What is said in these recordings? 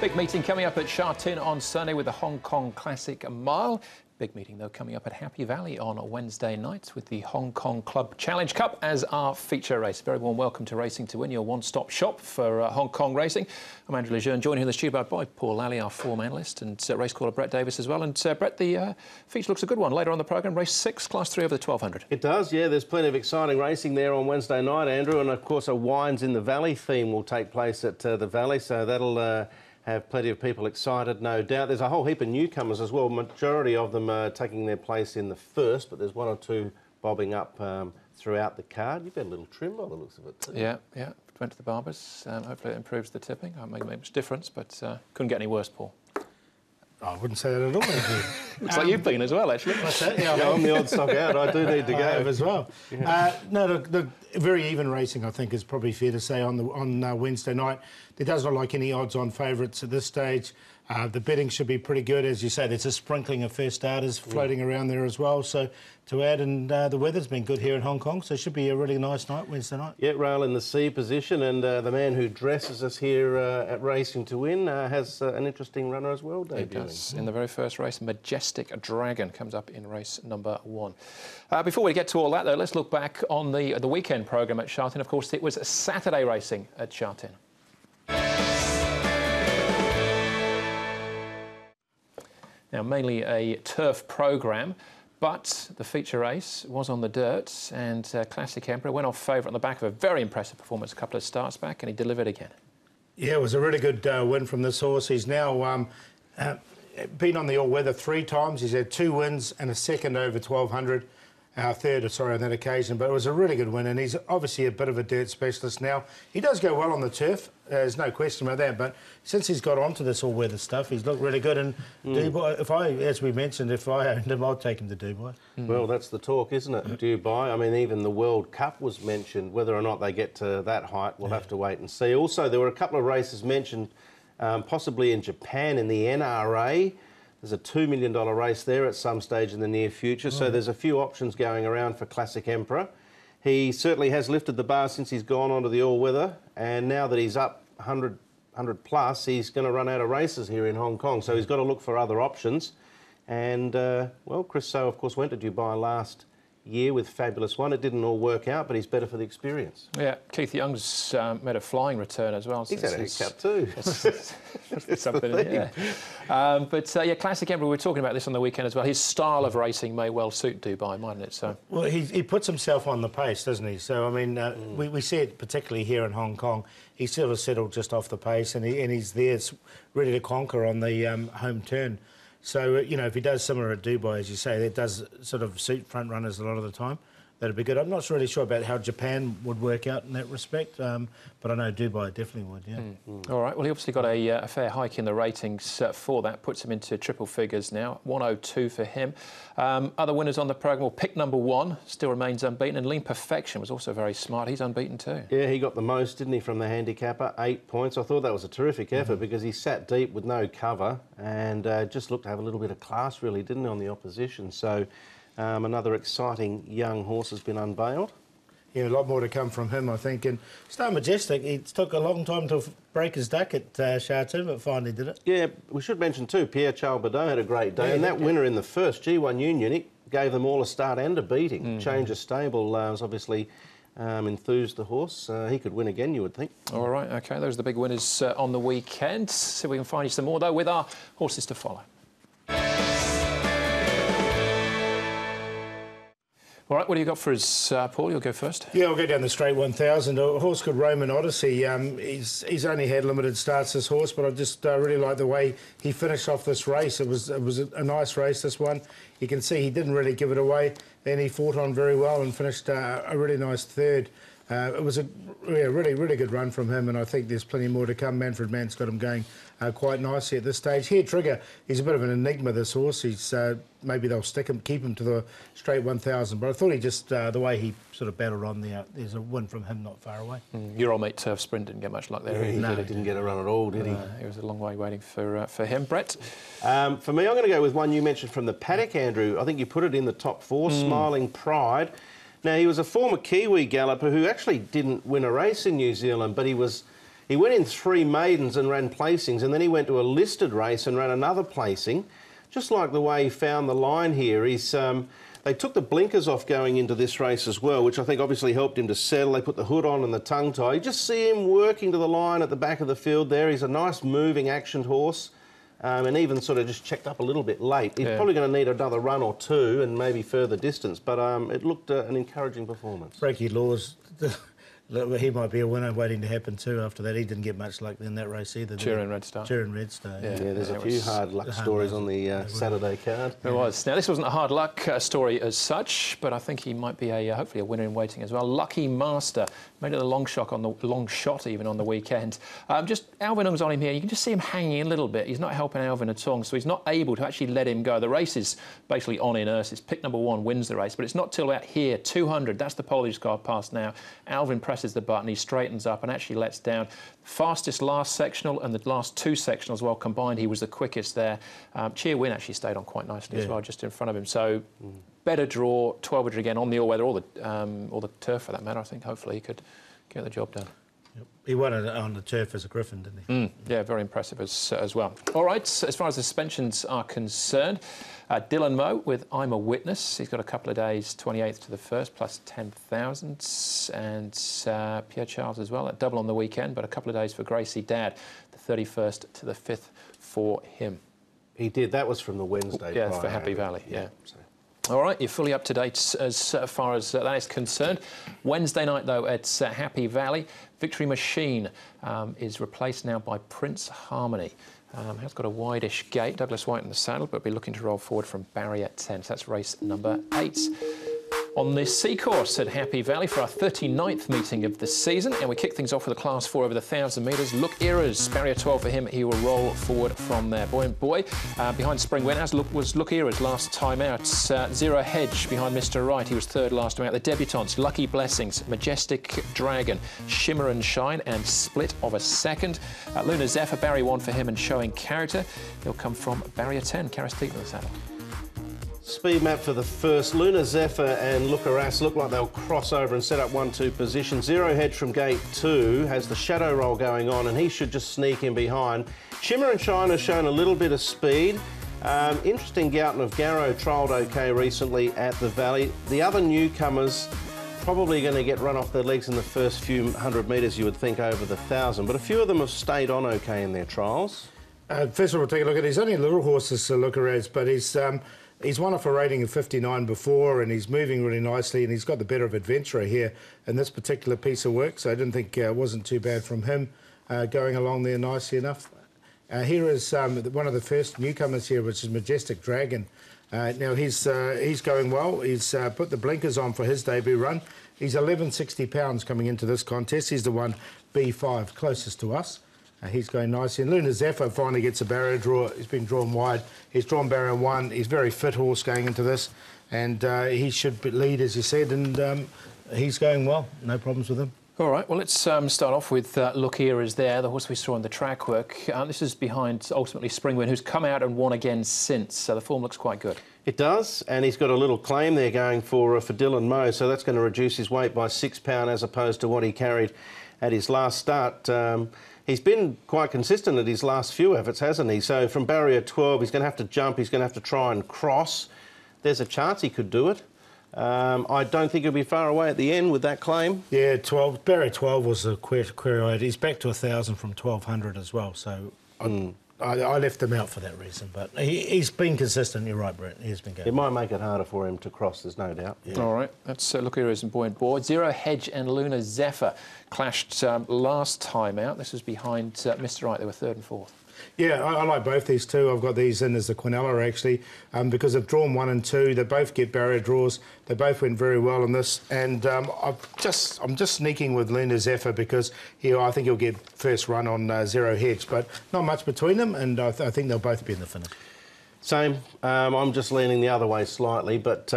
Big meeting coming up at Sha Tin on Sunday with the Hong Kong Classic Mile. Big meeting, though, coming up at Happy Valley on Wednesday night with the Hong Kong Club Challenge Cup as our feature race. Very warm welcome to Racing to Win, your one-stop shop for Hong Kong racing. I'm Andrew Lejeune, joined here in the studio by Paul Lally, our form analyst, and race caller Brett Davis as well. And Brett, the feature looks a good one. Later on the programme, race 6, Class 3 over the 1200. It does, yeah. There's plenty of exciting racing there on Wednesday night, Andrew. And, of course, a Wines in the Valley theme will take place at the Valley, so that'll have plenty of people excited, no doubt. There's a whole heap of newcomers as well. Majority of them are taking their place in the first, but there's one or two bobbing up throughout the card. You've had a little trim by the looks of it too. Yeah. Went to the barbers. Hopefully it improves the tipping. I won't make much difference, but couldn't get any worse, Paul. I wouldn't say that at all. Looks like you've been as well, actually. What's that? Yeah, I'm the odd stock out. I do need to go. I have as well. Yeah. No, the very even racing, I think, is probably fair to say on Wednesday night. There does not like any odds-on favourites at this stage. The betting should be pretty good. As you say, there's a sprinkling of first starters floating around there as well. So to add, and the weather's been good here in Hong Kong, so it should be a really nice night, Wednesday night. Yeah, rail in the C position, and the man who dresses us here at Racing to Win has an interesting runner as well, debuting. He does. In the very first race, Majestic Dragon comes up in race number 1. Before we get to all that, though, let's look back on the weekend programme at Sha Tin. Of course, it was Saturday racing at Sha Tin. Now, mainly a turf programme, but the feature race was on the dirt, and Classic Emperor went off favourite on the back of a very impressive performance a couple of starts back, and he delivered again. Yeah, it was a really good win from this horse. He's now been on the all-weather 3 times. He's had 2 wins and a second over 1200. Third, sorry, on that occasion, but it was a really good win, and he's obviously a bit of a dirt specialist now. He does go well on the turf, there's no question about that, but since he's got onto this all-weather stuff, he's looked really good, and Dubai, as we mentioned, if I owned him, I'd take him to Dubai. Well, that's the talk, isn't it, Dubai? I mean, even the World Cup was mentioned. Whether or not they get to that height, we'll have to wait and see. Also, there were a couple of races mentioned, possibly in Japan in the NRA. There's a $2 million race there at some stage in the near future, so there's a few options going around for Classic Emperor. He certainly has lifted the bar since he's gone onto the all-weather, and now that he's up 100 plus, he's going to run out of races here in Hong Kong, so he's got to look for other options. And, well, Chris So, of course, went to Dubai last year with Fabulous One. It didn't all work out, but he's better for the experience. Yeah, Keith Young's made a flying return as well. He's had a hiccup too. Something, yeah. Yeah, Classic Emperor, we were talking about this on the weekend as well. His style of racing may well suit Dubai, mightn't it? So. Well, he puts himself on the pace, doesn't he? So, I mean, we see it particularly here in Hong Kong. He's sort of settled just off the pace, and he's there ready to conquer on the home turn. So, you know, if he does similar at Dubai, as you say, that does sort of suit front runners a lot of the time. That'd be good. I'm not really sure about how Japan would work out in that respect, but I know Dubai definitely would, yeah. All right, well, he obviously got a fair hike in the ratings for that, puts him into triple figures now, 102 for him. Other winners on the programme, well, pick number 1, still remains unbeaten, and Lean Perfection was also very smart. He's unbeaten too. Yeah, he got the most, didn't he, from the handicapper, 8 points. I thought that was a terrific effort because he sat deep with no cover and just looked to have a little bit of class, really, didn't he, on the opposition. So another exciting young horse has been unveiled. Yeah, a lot more to come from him, I think. And Star Majestic, it took a long time to break his duck at Sha Tin, but finally did it. Yeah, we should mention too, Pierre-Charles Baudot had a great day, and that winner in the first G1 Union, it gave them all a start and a beating. Change of stable was obviously enthused the horse. He could win again, you would think. All right, OK, those are the big winners on the weekend. So we can find you some more, though, with our horses to follow. All right, what do you got for us, Paul? You'll go first. Yeah, I'll go down the straight 1,000. A horse called Roman Odyssey. He's only had limited starts, this horse, but I just really like the way he finished off this race. It was a nice race, this one. You can see he didn't really give it away. Then he fought on very well and finished a really nice third. It was a really good run from him, and I think there's plenty more to come. Manfred Mann's got him going quite nicely at this stage. Here, Trigger, he's a bit of an enigma, this horse. He's maybe they'll keep him to the straight 1,000, but I thought he just, the way he sort of battled on there, there's a win from him not far away. Your old mate Turf Sprint didn't get much luck there. Yeah, he didn't get a run at all, did he? It was a long way waiting for him. Brett? For me, I'm going to go with one you mentioned from the paddock, Andrew. I think you put it in the top 4, Smiling Pride. Now, he was a former Kiwi galloper who actually didn't win a race in New Zealand, but he was He went in 3 maidens and ran placings, and then he went to a listed race and ran another placing. Just like the way he found the line here, they took the blinkers off going into this race as well, which I think obviously helped him to settle. They put the hood on and the tongue tie. You just see him working to the line at the back of the field there. He's a nice moving, actioned horse. And even sort of just checked up a little bit late. He's probably going to need another run or two and maybe further distance, but it looked an encouraging performance. Frankie Laws, he might be a winner waiting to happen too after that. He didn't get much luck in that race either. Turin Red Star. Turin Red Star. Yeah, there's a few hard luck stories on the Saturday card. There was. Now, this wasn't a hard luck story as such, but I think he might be hopefully a winner in waiting as well. Lucky Master made it a long shot on the weekend. Just Alvin Ung's on him here. You can just see him hanging a little bit. He's not helping Alvin at all, so he's not able to actually let him go. The race is basically on in earth. It's pick number 1 wins the race, but it's not till about here, 200. That's the pole he's got past now. Alvin presses the button. He straightens up and actually lets down. Fastest last sectional and the last 2 sectionals, well combined, he was the quickest there. Cheer Win actually stayed on quite nicely as well, just in front of him. So better draw, 1200 again on the all-weather, or the turf for that matter. I think hopefully he could get the job done. Yep. He won it on the turf as a Griffin, didn't he? Yeah, very impressive as well. All right, as far as the suspensions are concerned, Dylan Moe with I'm a Witness. He's got a couple of days, 28th to the 1st, plus 10,000. And Pierre Charles as well, at double on the weekend, but a couple of days for Gracie Dad, the 31st to the 5th for him. He did. That was from the Wednesday. Yeah, prior, for Happy Valley, yeah. So. All right, you're fully up to date as far as that is concerned. Wednesday night, though, at Happy Valley, Victory Machine is replaced now by Prince Harmony. Has got a wide-ish gate. Douglas White in the saddle, but be looking to roll forward from barrier 10. So that's race number 8. On the C course at Happy Valley for our 39th meeting of the season, and we kick things off with a Class 4 over the 1,000 metres. Look Eras, barrier 12 for him. He will roll forward from there. Boy and boy, behind Spring Win, as was Look Eras last time out. Zero Hedge behind Mr. Right. He was 3rd last time out. The debutantes, Lucky Blessings, Majestic Dragon, Shimmer and Shine, and Split of a Second. Lunar Zephyr, barrier 1 for him and showing character. He'll come from barrier 10. Karis Deep in the saddle. Speed map for the first. Lunar Zephyr and Look Eras look like they'll cross over and set up 1-2 position. Zero Hedge from gate 2 has the shadow roll going on, and he should just sneak in behind. Shimmer and Shine has shown a little bit of speed. Interesting Gouton of Garrow trialled okay recently at the Valley. The other newcomers probably going to get run off their legs in the first few hundred metres, you would think, over the 1,000. But a few of them have stayed on okay in their trials. First of all, we'll take a look at his only little horses to look at, but he's won off a rating of 59 before, and he's moving really nicely, and he's got the better of Adventurer here in this particular piece of work, so I didn't think it wasn't too bad from him going along there nicely enough. Here is one of the first newcomers here, which is Majestic Dragon. Now he's going well. He's put the blinkers on for his debut run. He's 1160 pounds coming into this contest. He's the one B5 closest to us. He's going nicely. And Lunar Zephyr finally gets a barrier draw. He's been drawn wide. He's drawn barrier 1. He's a very fit horse going into this. And he should lead, as you said, and he's going well. No problems with him. All right, well, let's start off with Look Here is there, the horse we saw in the track work. This is behind, ultimately, Spring Win, who's come out and won again since, so the form looks quite good. It does, and he's got a little claim there going for Dylan Moe, so that's going to reduce his weight by £6 as opposed to what he carried at his last start. He's been quite consistent at his last few efforts, hasn't he? So from barrier 12, he's going to have to jump, he's going to have to try and cross. There's a chance he could do it. I don't think he'll be far away at the end with that claim. Yeah, barrier 12 was a query. He's back to 1,000 from 1,200 as well, so I left him out for that reason. But he's been consistent, you're right, Brent. He's been going. It might make it harder for him to cross, there's no doubt. Yeah. All right, let's look here as Boy and Board. Zero Hedge and Lunar Zephyr clashed last time out. This was behind Mr. Right, they were 3rd and 4th. Yeah, I like both these two. I've got these in as the Quinella, actually, because they've drawn 1 and 2. They both get barrier draws. They both went very well in this. And I'm just sneaking with Lunar Zephyr because I think he'll get first run on Zero Hedge. But not much between them, and I think they'll both be in the finish. Same. I'm just leaning the other way slightly, but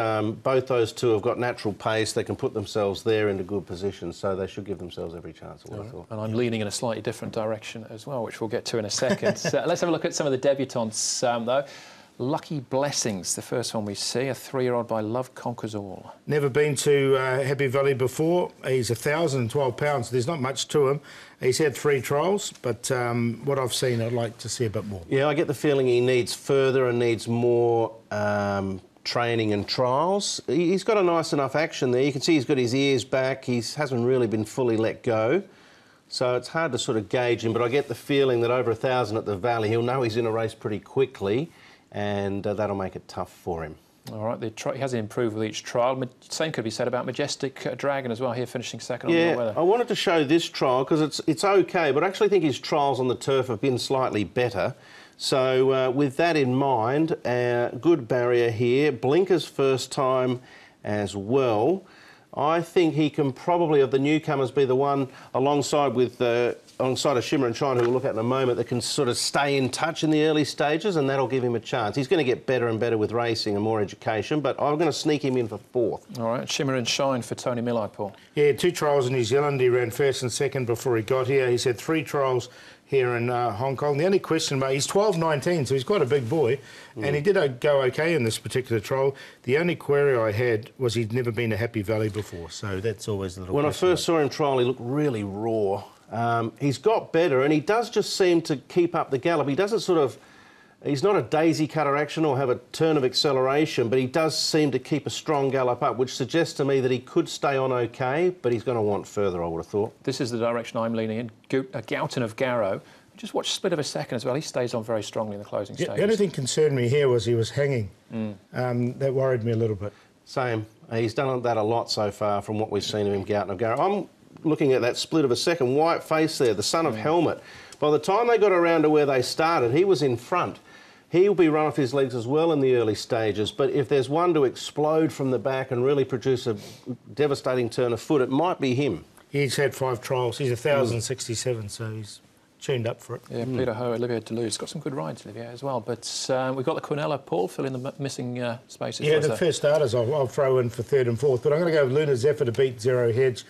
both those two have got natural pace. They can put themselves there into good positions, so they should give themselves every chance. I thought. And I'm leaning in a slightly different direction as well, which we'll get to in a second. Let's have a look at some of the debutants, though. Lucky Blessings, the first one we see, a 3-year-old by Love Conquers All. Never been to Happy Valley before. He's 1,012 pounds. There's not much to him. He's had 3 trials, but what I've seen, I'd like to see a bit more. Yeah, I get the feeling he needs further and needs more training and trials. He's got a nice enough action there. You can see he's got his ears back. He hasn't really been fully let go. So it's hard to sort of gauge him, but I get the feeling that over 1,000 at the Valley, he'll know he's in a race pretty quickly, and that'll make it tough for him. All right, he hasn't improved with each trial. Same could be said about Majestic Dragon as well, here finishing second on the weather. I wanted to show this trial because it's okay, but I actually think his trials on the turf have been slightly better. So with that in mind, good barrier here. Blinkers first time as well. I think he can probably, of the newcomers, be the one alongside of Shimmer and Shine, who we'll look at in a moment, that can sort of stay in touch in the early stages, and that'll give him a chance. He's going to get better and better with racing and more education, but I'm going to sneak him in for 4th. All right, Shimmer and Shine for Tony Millard, Paul. Yeah, 2 trials in New Zealand. He ran first and second before he got here. He's had 3 trials here in Hong Kong. The only question, mate, he's 12-19, so he's quite a big boy, and he did go okay in this particular trial. The only query I had was he'd never been to Happy Valley before, so that's always a little When I first saw him trial, he looked really raw. He's got better, and he does just seem to keep up the gallop. He doesn't sort of... He's not a daisy cutter action or have a turn of acceleration, but he does seem to keep a strong gallop up, which suggests to me that he could stay on okay, but he's going to want further, I would have thought. This is the direction I'm leaning in. Gouton of Garrow. Just watch split of a second as well. He stays on very strongly in the closing stages. The only thing concerned me here was he was hanging. That worried me a little bit. Same. He's done that a lot so far from what we've seen of him, Gouton of Garrow. I'm looking at that split of a second. White face there, the son of Helmet. By the time they got around to where they started, he was in front. He'll be run off his legs as well in the early stages, but if there's one to explode from the back and really produce a devastating turn of foot, it might be him. He's had 5 trials. He's 1,067, so he's tuned up for it. Yeah, Peter Ho, Olivier Deleuze. Got some good rides, Olivier, as well. But we've got the Quinella, Paul, filling the missing spaces. Yeah, the first starters I'll throw in for 3rd and 4th, but I'm going to go with Luna Zephyr to beat Zero Hedge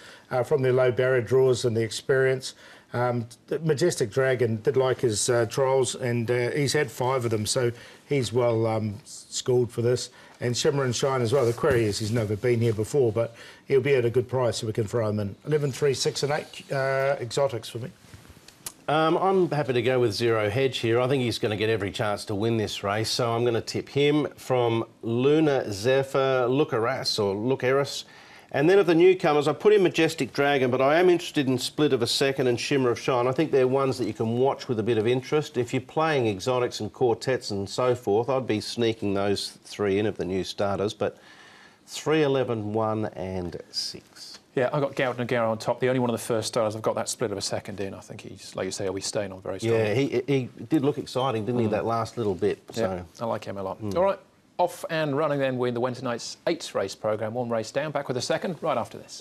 from their low barrier draws and the experience. The Majestic Dragon did like his trials, and he's had 5 of them, so he's well schooled for this. And Shimmer and Shine as well. The query is he's never been here before, but he'll be at a good price, so we can throw him in. 11, 3, 6 and 8 exotics for me. I'm happy to go with Zero Hedge here. I think he's going to get every chance to win this race, so I'm going to tip him from Luna Zephyr, Lucaris. And then of the newcomers, I put in Majestic Dragon, but I am interested in Split of a Second and Shimmer of Shine. I think they're ones that you can watch with a bit of interest. If you're playing exotics and quartets and so forth, I'd be sneaking those 3 in of the new starters, but 3, 11, 1 and 6. Yeah, I've got Gouton and Garrow on top. The only one of the first starters I've got that split of a second in. I think he's, like you say, he'll be staying on very strong. Yeah, he did look exciting, didn't he, that last little bit? So. Yeah, I like him a lot. All right, off and running then with the Wednesday night's 8th race programme. 1 race down, back with a second right after this.